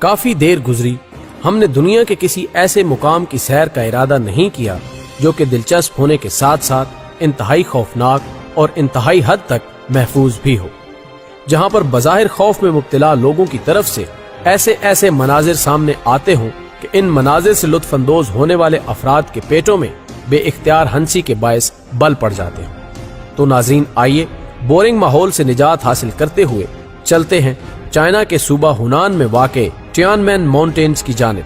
काफी देर गुजरी, हमने दुनिया के किसी ऐसे मुकाम की सैर का इरादा नहीं किया जो कि दिलचस्प होने के साथ साथ इंतहाई खौफनाक और इंतहाई हद तक महफूज भी हो, जहां पर बज़ाहिर खौफ में मुब्तला लोगों की तरफ से ऐसे ऐसे मनाजिर सामने आते हों कि इन मनाजिर से लुत्फ अंदोज होने वाले अफराद के पेटों में बेइख्तियार हंसी के बायस बल पड़ जाते हों। तो नाज़रीन, आइए बोरिंग माहौल से निजात हासिल करते हुए चलते हैं चाइना के सूबा हुनान में वाक़े टियानमेन माउंटेन्स की जानिब,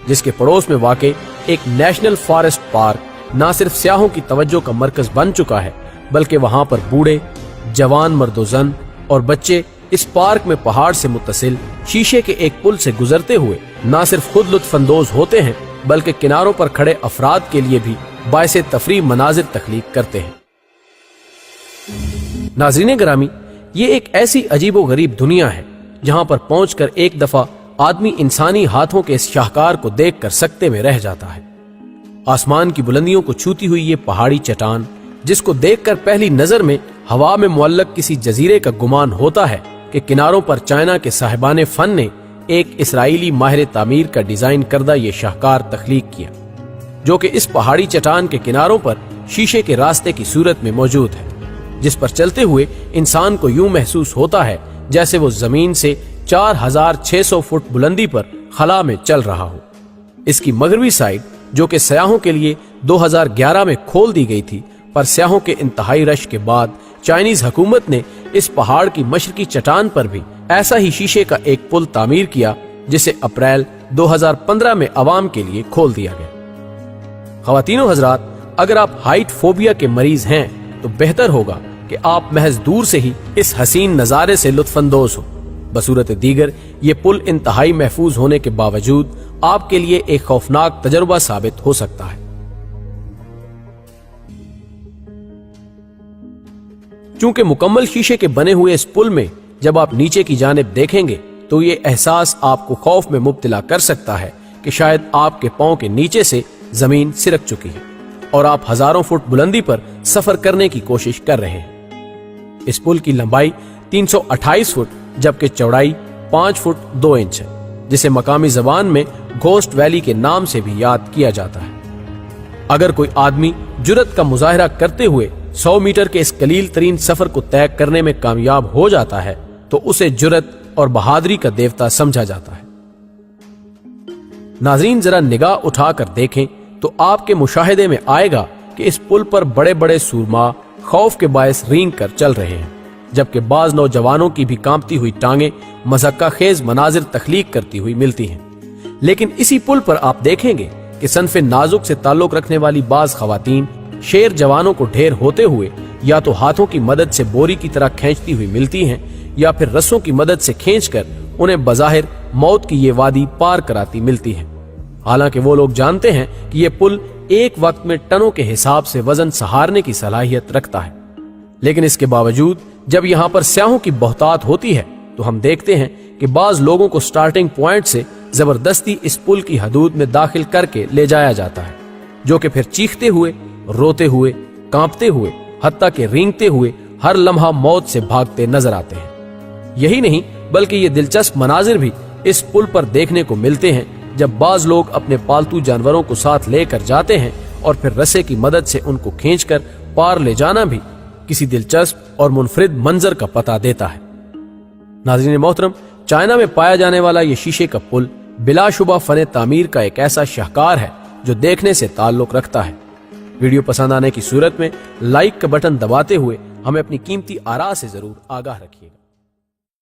जिसके पड़ोस में वाक़े एक नेशनल फॉरेस्ट पार्क न सिर्फ सियाहों की तवज्जो का मरकज बन चुका है, बल्कि वहां पर बूढ़े, जवान, मर्दोजन और बच्चे इस पार्क में पहाड़ से मुत्तसिल शीशे के एक पुल से गुजरते हुए न सिर्फ खुद लुत्फ अंदोज होते हैं, बल्कि किनारों पर खड़े अफराद के लिए भी बायसे तफरीह मनाजिर तख्लीक करते हैं। नाज़रीन गिरामी, ये एक ऐसी अजीबो गरीब दुनिया है जहां पर पहुंचकर एक दफा आदमी इंसानी हाथों के इस शाहकार को देखकर सकते में रह जाता है। आसमान की बुलंदियों को छूती हुई ये पहाड़ी चट्टान, जिसको देखकर पहली नजर में हवा में मुअल्लक किसी जजीरे का गुमान होता है कि किनारों पर चाइना के साहिबाने फन ने एक इसराइली माहिर तामीर का डिजाइन करदा ये शाहकार तख्लीक किया, जो कि इस पहाड़ी चट्टान के किनारों पर शीशे के रास्ते की सूरत में मौजूद है, जिस पर चलते हुए इंसान को यूं महसूस होता है जैसे वो जमीन से 4600 फुट बुलंदी पर खला में चल रहा हो। इसकी मगरबी साइड, जो कि सयाहों के लिए 2011 में खोल दी गई थी, पर सयाहों के इंतहाई रश के बाद चाइनीज हुकूमत ने इस पहाड़ की मशरकी चट्टान पर भी ऐसा ही शीशे का एक पुल तामीर किया, जिसे अप्रैल 2015 में अवाम के लिए खोल दिया गया। ख़वातीनो हजरात, अगर आप हाइट फोबिया के मरीज हैं तो बेहतर होगा कि आप महज दूर से ही इस हसीन नजारे से लुत्फानंदोज हो। बसूरत दीगर ये पुल इंतहाई महफूज होने के बावजूद आपके लिए एक खौफनाक तजुर्बा साबित हो सकता है। चूंकि मुकम्मल शीशे के बने हुए इस पुल में जब आप नीचे की जानिब देखेंगे तो ये एहसास आपको खौफ में मुब्तला कर सकता है कि शायद आपके पांव के नीचे से जमीन सिरक चुकी है और आप हजारों फुट बुलंदी पर सफर करने की कोशिश कर रहे हैं। इस पुल की लंबाई 328 फुट जबकि चौड़ाई 5 फुट 2 इंच है, जिसे मकामी जबान में घोस्ट वैली के नाम से भी याद किया जाता है। अगर कोई आदमी जुर्रत का मुजाहिरा करते हुए 100 मीटर के इस कलील तरीन सफर को तय करने में कामयाब हो जाता है तो उसे जुर्रत और बहादुरी का देवता समझा जाता है। नाज़रीन, जरा निगाह उठाकर देखें तो आपके मुशाहिदे में आएगा कि इस पुल पर बड़े बड़े सूरमा खौफ के बायस रींग कर चल रहे हैं, जबकि बाज नौजवानों की भी कांपती हुई टांगें मज़क्का खेज मनाजिर तख्लीक करती हुई मिलती हैं। लेकिन इसी पुल पर आप देखेंगे कि सनफे नाजुक से ताल्लुक रखने वाली बाज खवातीन शेर जवानों को ढेर होते हुए या तो हाथों की मदद से बोरी की तरह खींचती हुई मिलती हैं या फिर रस्सों की मदद से खींचकर उन्हें बज़ाहिर मौत की ये वादी पार कराती मिलती हैं। हालांकि वो लोग जानते हैं कि ये पुल एक वक्त में टनों के हिसाब से वजन सहारने की सलाहियत रखता है, लेकिन इसके बावजूद जब यहाँ पर स्याहों की बहुतात होती है तो हम देखते हैं कि बाज लोगों को स्टार्टिंग पॉइंट से जबरदस्ती इस पुल की हदूद में दाखिल करके ले जाया जाता है, जो कि फिर चीखते हुए, रोते हुए, कांपते हुए, हत्ता के रेंगते हुए हर लम्हा मौत से भागते नजर आते हैं। यही नहीं बल्कि ये दिलचस्प मनाजिर भी इस पुल पर देखने को मिलते हैं जब बाज लोग अपने पालतू जानवरों को साथ लेकर जाते हैं और फिर रस्से की मदद से उनको खींचकर पार ले जाना भी किसी दिलचस्प और मुनफरिद मंजर का पता देता है। नाज़रीन मोहतरम, चाइना में पाया जाने वाला ये शीशे का पुल बिलाशुबा फन तामीर का एक ऐसा शाहकार है जो देखने से ताल्लुक रखता है। वीडियो पसंद आने की सूरत में लाइक का बटन दबाते हुए हमें अपनी कीमती आरा से जरूर आगाह रखिएगा।